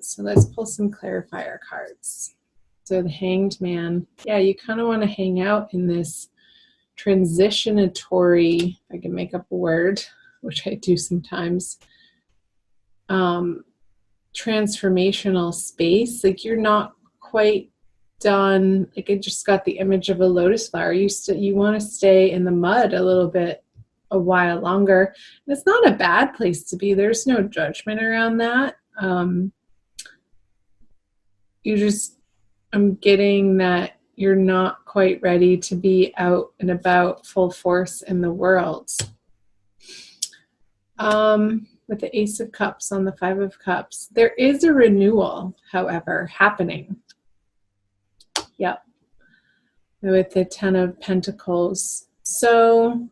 So let's pull some clarifier cards. So the Hanged Man. Yeah, you kind of want to hang out in this transitionatory, if I can make up a word, which I do sometimes, transformational space. Like you're not quite done. Like I just got the image of a lotus flower. You want to stay in the mud a little bit, a while longer. And it's not a bad place to be. There's no judgment around that. I'm getting that you're not quite ready to be out and about full force in the world. With the Ace of Cups on the Five of Cups, there is a renewal, however, happening. Yep. With the Ten of Pentacles. So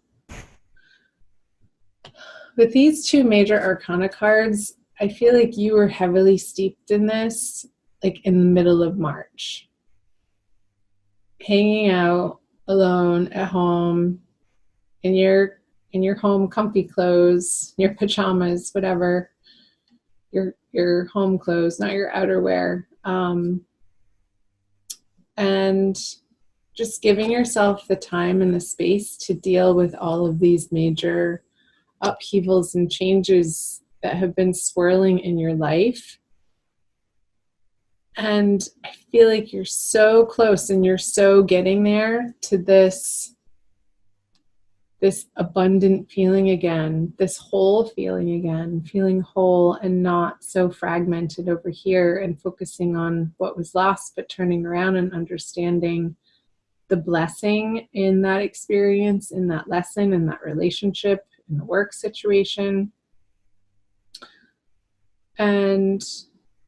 with these two major arcana cards, I feel like you were heavily steeped in this, like in the middle of March. Hanging out alone at home in your home comfy clothes, your pajamas, whatever, your home clothes, not your outerwear, and just giving yourself the time and the space to deal with all of these major upheavals and changes that have been swirling in your life. And I feel like you're so close and you're so getting there to this abundant feeling again, this whole feeling again, feeling whole and not so fragmented over here and focusing on what was lost, but turning around and understanding the blessing in that experience, in that lesson, in that relationship, in the work situation. And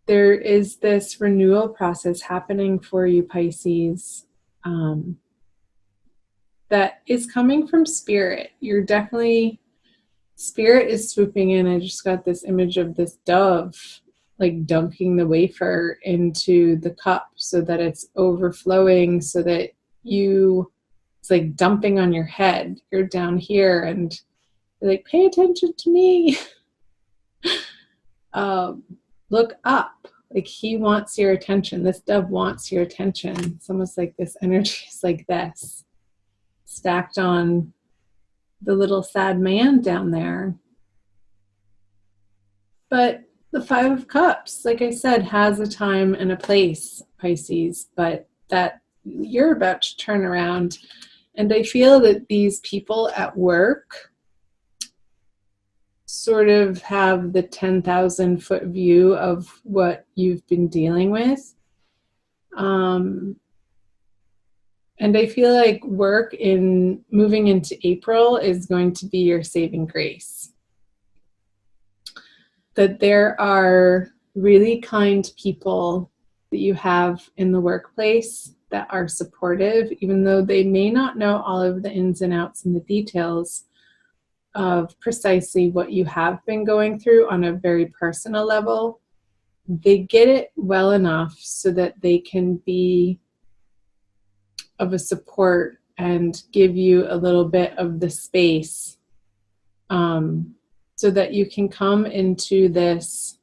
there is this renewal process happening for you, Pisces, that is coming from spirit. You're definitely, spirit is swooping in. I just got this image of this dove, like dunking the wafer into the cup so that it's overflowing, so that it's like dumping on your head. You're down here and you're like, pay attention to me. Look up. Like he wants your attention. This dove wants your attention. It's almost like this energy is like this, stacked on the little sad man down there. But the Five of Cups, like I said, has a time and a place, Pisces, but that you're about to turn around. And I feel that these people at work sort of have the 10,000-foot view of what you've been dealing with. And I feel like work in moving into April is going to be your saving grace. That there are really kind people that you have in the workplace that are supportive, even though they may not know all of the ins and outs and the details of precisely what you have been going through on a very personal level. They get it well enough so that they can be of a support and give you a little bit of the space, so that you can come into this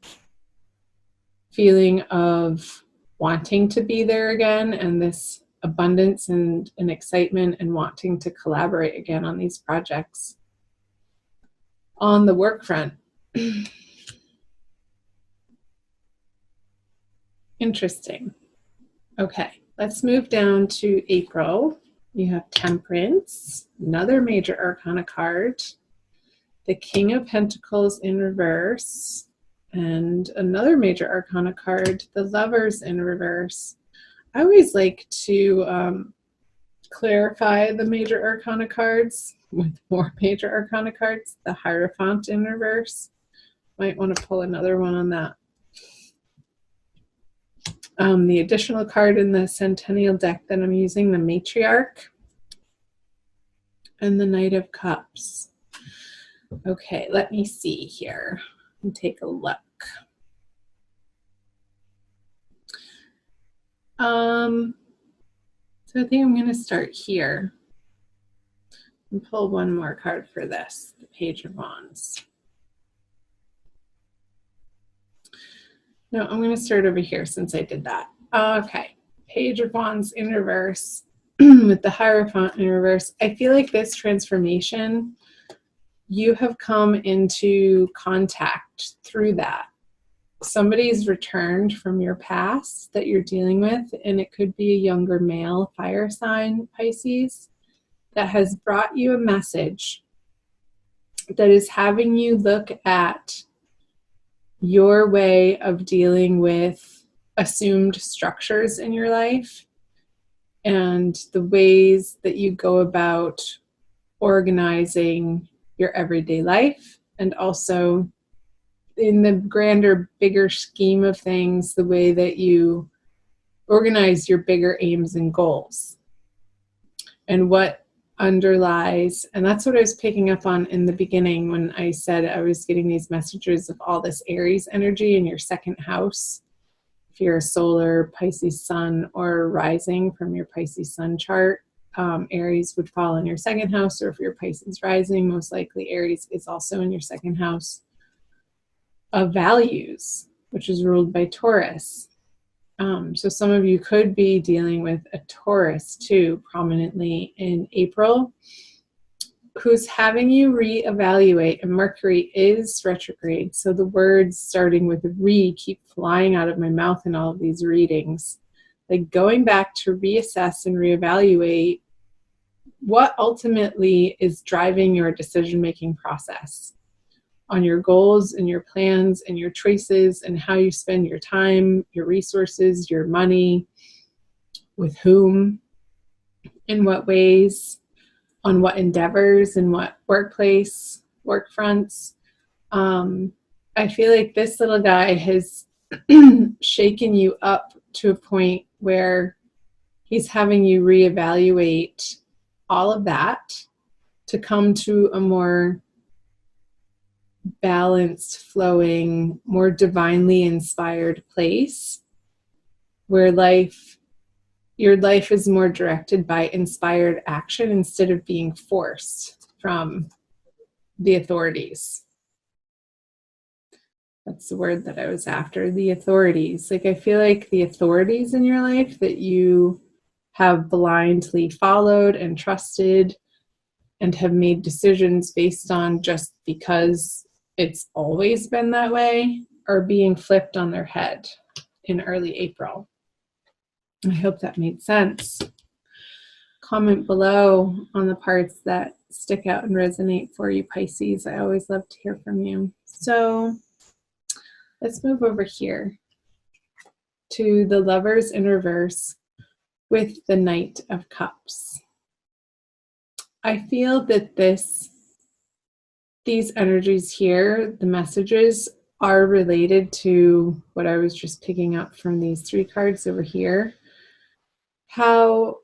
feeling of wanting to be there again, and this abundance and excitement and wanting to collaborate again on these projects on the work front. Interesting. Okay, let's move down to April. You have Temperance, another major arcana card, the King of Pentacles in reverse, and another major arcana card, the Lovers in reverse. I always like to clarify the major arcana cards with more major arcana cards. The Hierophant in reverse. Might want to pull another one on that. The additional card in the Centennial deck that I'm using, the Matriarch, and the Knight of Cups. Okay, let me see here and take a look. So I think I'm going to start here and pull one more card for this, the Page of Wands. No, I'm going to start over here since I did that. Okay. Page of Wands in reverse with the Hierophant in reverse. I feel like this transformation, you have come into contact through that. Somebody's returned from your past that you're dealing with, and it could be a younger male fire sign, Pisces, that has brought you a message that is having you look at your way of dealing with assumed structures in your life and the ways that you go about organizing your everyday life, and also in the grander, bigger scheme of things, the way that you organize your bigger aims and goals and what underlies. And that's what I was picking up on in the beginning when I said I was getting these messages of all this Aries energy in your second house. If you're a solar Pisces sun or rising from your Pisces sun chart, Aries would fall in your second house, or if you're Pisces rising, most likely Aries is also in your second house of values, which is ruled by Taurus. So some of you could be dealing with a Taurus too, prominently in April, who's having you reevaluate, and Mercury is retrograde. So the words starting with re keep flying out of my mouth in all of these readings, like going back to reassess and reevaluate what ultimately is driving your decision-making process on your goals and your plans and your choices and how you spend your time, your resources, your money, with whom, in what ways, on what endeavors, in what workplace, work fronts. I feel like this little guy has shaken you up to a point where he's having you reevaluate all of that to come to a more balanced, flowing, more divinely inspired place where your life is more directed by inspired action instead of being forced from the authorities. That's the word that I was after, the authorities. Like, I feel like the authorities in your life that you have blindly followed and trusted and have made decisions based on just because it's always been that way are being flipped on their head in early April. I hope that made sense. Comment below on the parts that stick out and resonate for you, Pisces. I always love to hear from you. So let's move over here to the Lovers in reverse with the Knight of Cups. I feel that these energies here, the messages, are related to what I was just picking up from these three cards over here. How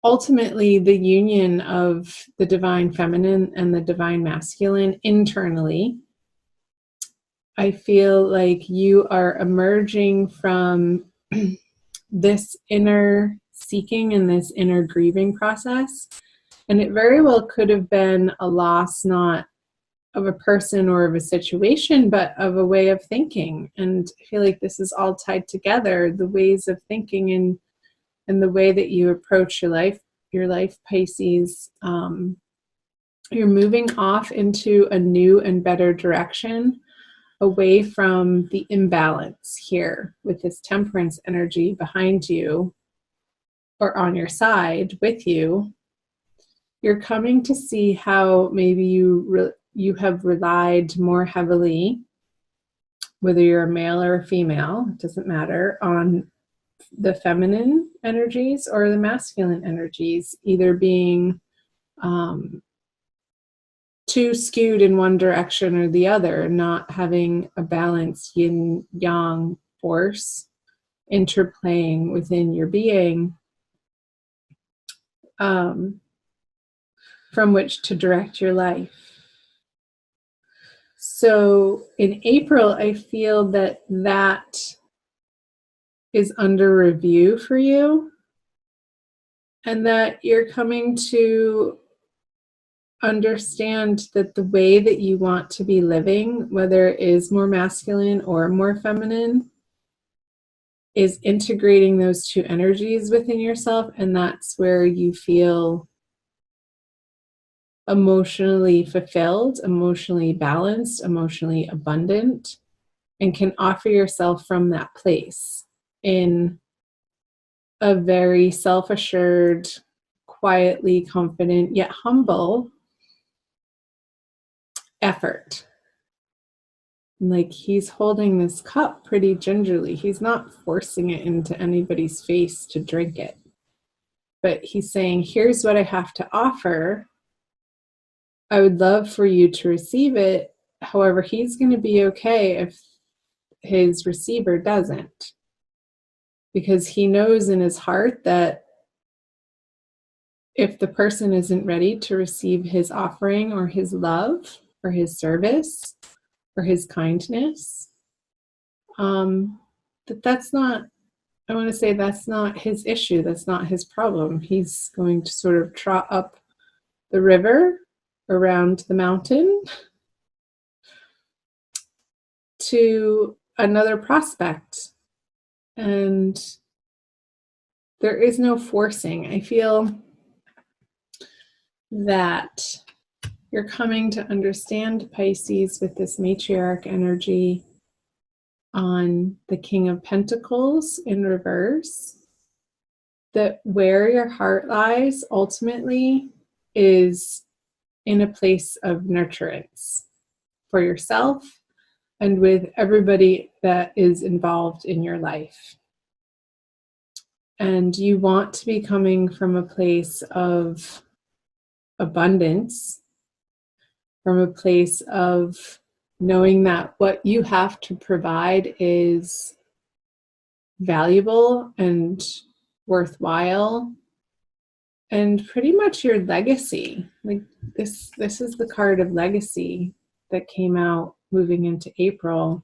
ultimately the union of the divine feminine and the divine masculine internally, I feel like you are emerging from this inner seeking and this inner grieving process. And it very well could have been a loss, not of a person or of a situation, but of a way of thinking. And I feel like this is all tied together, the ways of thinking and the way that you approach your life, Pisces. You're moving off into a new and better direction, away from the imbalance here with this Temperance energy behind you or on your side with you. You're coming to see how maybe you have relied more heavily, whether you're a male or a female, it doesn't matter, on the feminine energies or the masculine energies, either being too skewed in one direction or the other, not having a balanced yin-yang force interplaying within your being, from which to direct your life. So in April, I feel that is under review for you, and that you're coming to understand that the way that you want to be living, whether it is more masculine or more feminine, is integrating those two energies within yourself, and that's where you feel emotionally fulfilled, emotionally balanced, emotionally abundant, and can offer yourself from that place in a very self-assured, quietly confident, yet humble effort. Like, he's holding this cup pretty gingerly. He's not forcing it into anybody's face to drink it. But he's saying, here's what I have to offer. I would love for you to receive it. However, he's going to be okay if his receiver doesn't. Because he knows in his heart that if the person isn't ready to receive his offering or his love or his service or his kindness, that's not, I want to say that's not his issue. That's not his problem. He's going to sort of trot up the river around the mountain to another prospect. And there is no forcing. I feel that you're coming to understand, Pisces, with this matriarch energy on the King of Pentacles in reverse, that where your heart lies ultimately is in a place of nurturance for yourself and with everybody that is involved in your life. And you want to be coming from a place of abundance, from a place of knowing that what you have to provide is valuable and worthwhile, and pretty much your legacy. Like, this is the card of legacy that came out moving into April.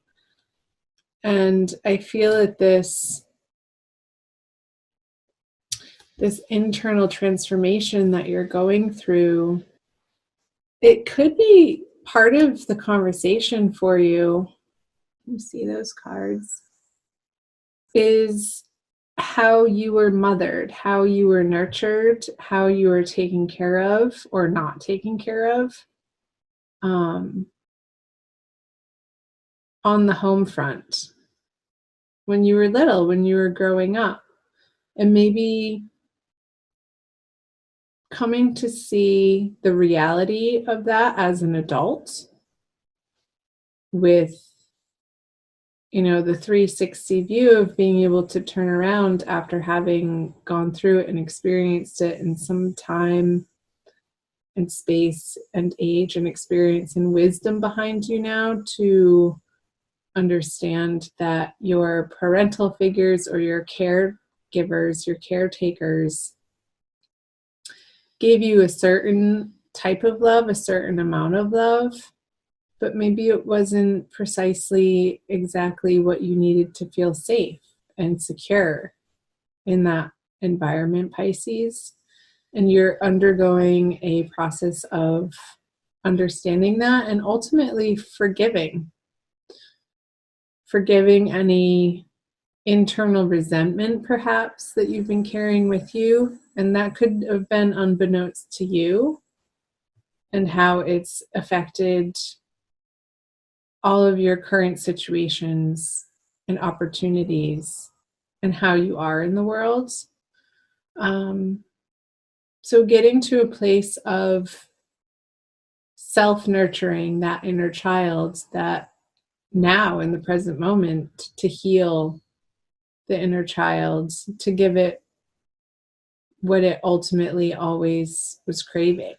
And I feel that this internal transformation that you're going through, it could be part of the conversation for you. You see those cards? Is how you were mothered, how you were nurtured, how you were taken care of or not taken care of on the home front when you were little, when you were growing up. And maybe coming to see the reality of that as an adult with, the 360 view of being able to turn around after having gone through it and experienced it in some time and space and age and experience and wisdom behind you now, to understand that your parental figures or your caregivers, your caretakers, gave you a certain type of love, a certain amount of love, but maybe it wasn't precisely exactly what you needed to feel safe and secure in that environment, Pisces. And you're undergoing a process of understanding that and ultimately forgiving any internal resentment, perhaps, that you've been carrying with you. And that could have been unbeknownst to you, and how it's affected all of your current situations and opportunities and how you are in the world. So getting to a place of self-nurturing that inner child, that now in the present moment, to heal the inner child, to give it what it ultimately always was craving: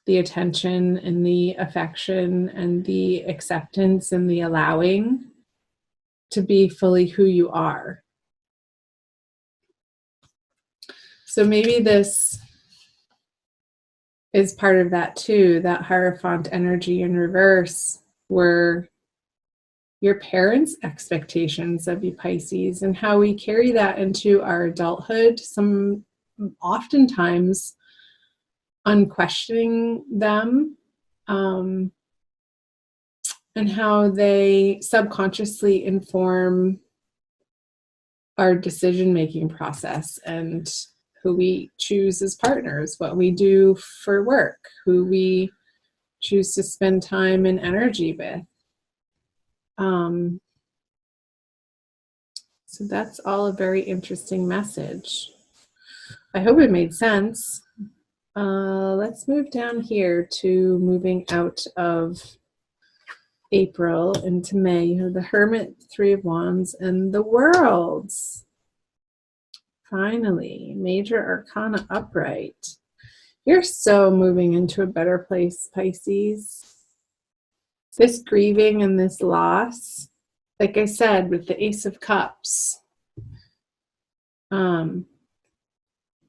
the attention and the affection and the acceptance and the allowing to be fully who you are. So maybe this is part of that too, that Hierophant energy in reverse, were your parents' expectations of you, Pisces, and how we carry that into our adulthood. Oftentimes unquestioning them, and how they subconsciously inform our decision-making process and who we choose as partners, what we do for work, who we choose to spend time and energy with. So that's all a very interesting message. I hope it made sense. Let's move down here to moving out of April into May. You have the Hermit, Three of Wands, and the Worlds. Finally, Major Arcana upright. You're so moving into a better place, Pisces. This grieving and this loss, like I said, with the Ace of Cups,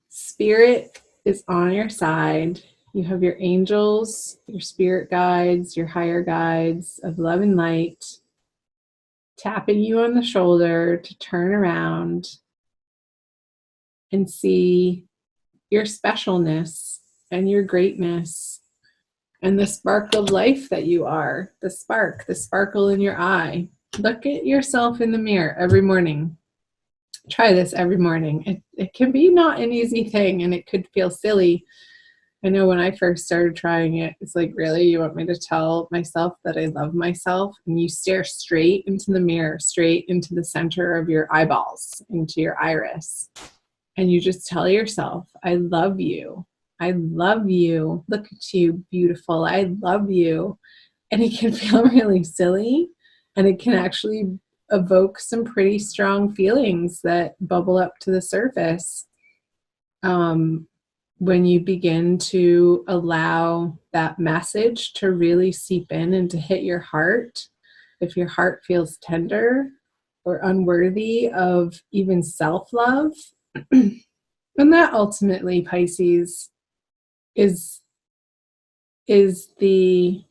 Spirit is on your side. You have your angels, your spirit guides, your higher guides of love and light, tapping you on the shoulder to turn around and see your specialness and your greatness and the spark of life that you are, the sparkle in your eye. Look at yourself in the mirror every morning. Try this every morning. It can be not an easy thing, and it could feel silly. I know when I first started trying it, it's like, really, you want me to tell myself that I love myself? And you stare straight into the mirror, straight into the center of your eyeballs, into your iris. And you just tell yourself, I love you. I love you. Look at you, beautiful. I love you. And it can feel really silly, and it can actually evoke some pretty strong feelings that bubble up to the surface when you begin to allow that message to really seep in and to hit your heart. If your heart feels tender or unworthy of even self-love, and that ultimately, Pisces, is the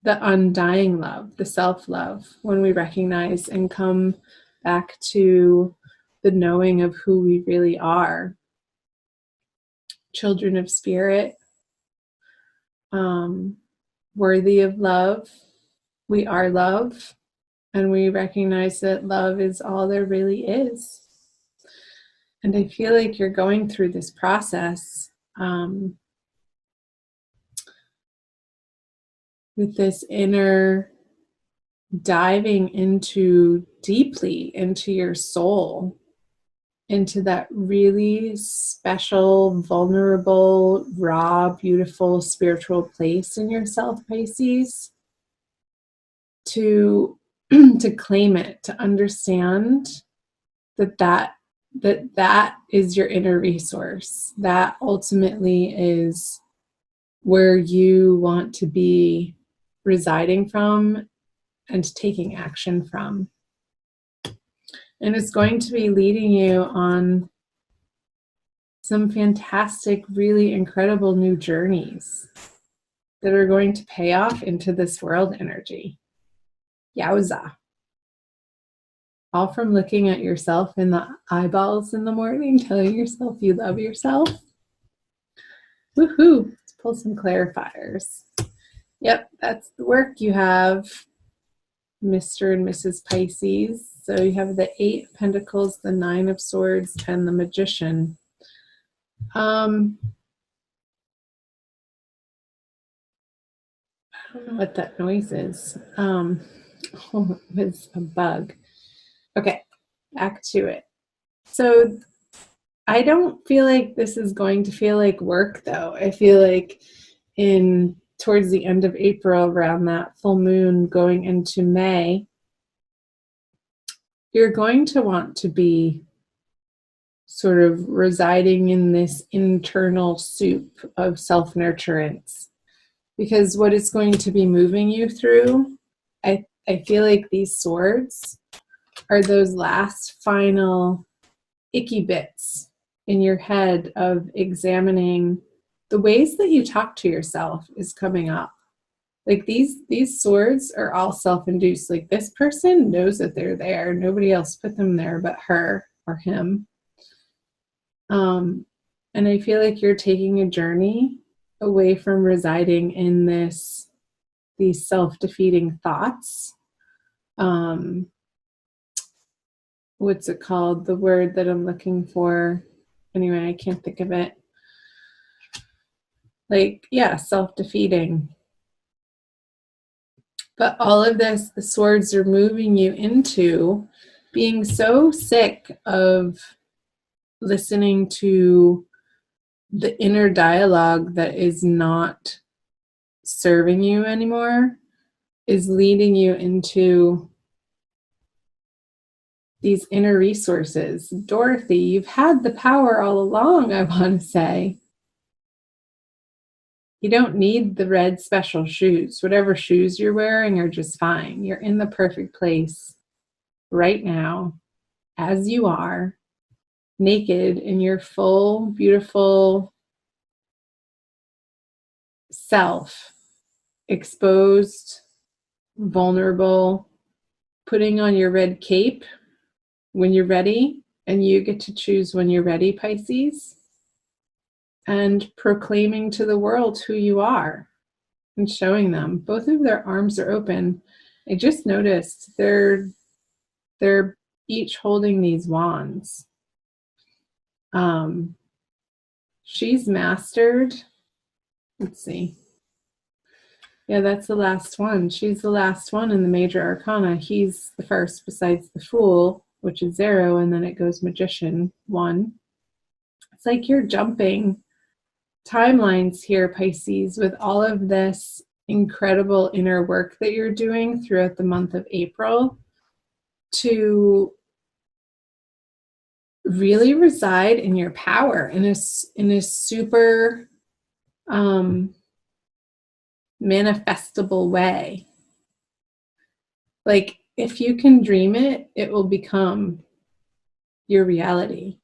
undying love, the self-love, when we recognize and come back to the knowing of who we really are. Children of spirit, worthy of love. We are love, and we recognize that love is all there really is. And I feel like you're going through this process with this inner diving deeply into your soul, into that really special, vulnerable, raw, beautiful spiritual place in yourself, Pisces, to claim it, to understand that is your inner resource. That ultimately is where you want to be residing from and taking action from. And it's going to be leading you on some fantastic, really incredible new journeys that are going to pay off into this world energy. Yowza. All from looking at yourself in the eyeballs in the morning, telling yourself you love yourself. Woohoo! Let's pull some clarifiers. Yep, that's the work you have, Mr. and Mrs. Pisces. So you have the 8 of Pentacles, the 9 of Swords, and the Magician. I don't know what that noise is. Oh, it's a bug. Okay, back to it. So I don't feel like this is going to feel like work, though. I feel like towards the end of April, around that full moon going into May, you're going to want to be sort of residing in this internal soup of self-nurturance, because what it's going to be moving you through, I feel like these swords are those last final icky bits in your head of examining the ways that you talk to yourself is coming up. Like these swords are all self-induced. Like this person knows that they're there. Nobody else put them there but her or him. And I feel like you're taking a journey away from residing in these self-defeating thoughts. What's it called? The word that I'm looking for. Anyway, I can't think of it. Like, yeah, self-defeating. But all of this, the swords are moving you into being so sick of listening to the inner dialogue that is not serving you anymore, is leading you into these inner resources. Dorothy, you've had the power all along, I want to say. You don't need the red special shoes. Whatever shoes you're wearing are just fine. You're in the perfect place right now, as you are, naked in your full, beautiful self, exposed, vulnerable, putting on your red cape when you're ready, and you get to choose when you're ready, Pisces, and proclaiming to the world who you are and showing them. Both of their arms are open. I just noticed they're each holding these wands. She's mastered. Let's see. Yeah, that's the last one. She's the last one in the major arcana. He's the first besides the Fool, which is 0, and then it goes Magician, 1. It's like you're jumping timelines here, Pisces, with all of this incredible inner work that you're doing throughout the month of April to really reside in your power in a super manifestable way. Like, if you can dream it, it will become your reality.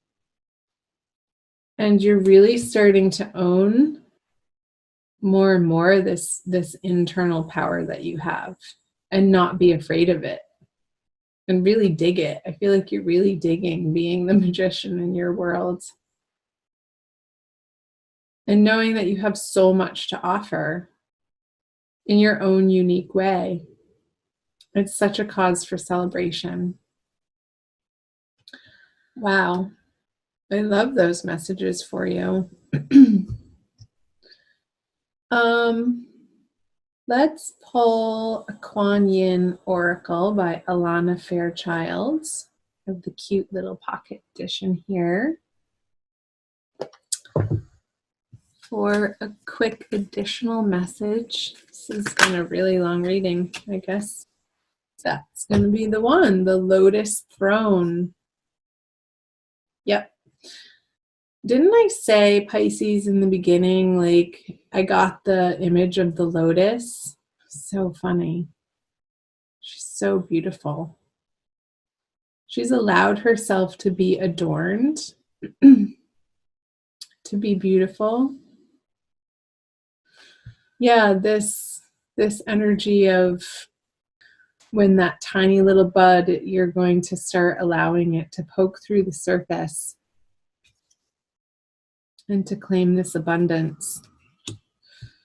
And you're really starting to own more and more this internal power that you have, and not be afraid of it, and really dig it. I feel like you're really digging being the magician in your world, and knowing that you have so much to offer in your own unique way. It's such a cause for celebration. Wow. I love those messages for you. Let's pull a Kuan Yin Oracle by Alana Fairchild. I have the cute little pocket edition here for a quick additional message. This has been a really long reading, I guess. That's going to be the one, the Lotus Throne. Yep. Didn't I say, Pisces, in the beginning, like, I got the image of the lotus? So funny. She's so beautiful. She's allowed herself to be adorned, to be beautiful. Yeah, this energy of when that tiny little bud, you're going to start allowing it to poke through the surface and to claim this abundance.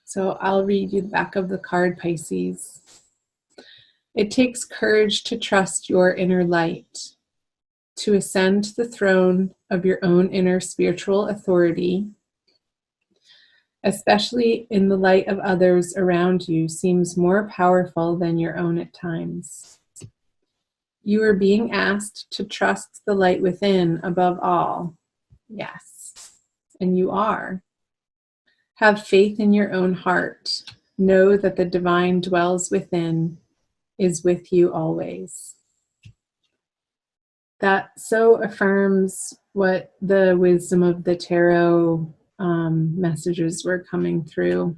So I'll read you the back of the card, Pisces. It takes courage to trust your inner light, to ascend to the throne of your own inner spiritual authority, especially in the light of others around you, seems more powerful than your own at times. You are being asked to trust the light within above all. Yes, and you are. Have faith in your own heart. Know that the divine dwells within, is with you always. That so affirms what the wisdom of the tarot messages were coming through.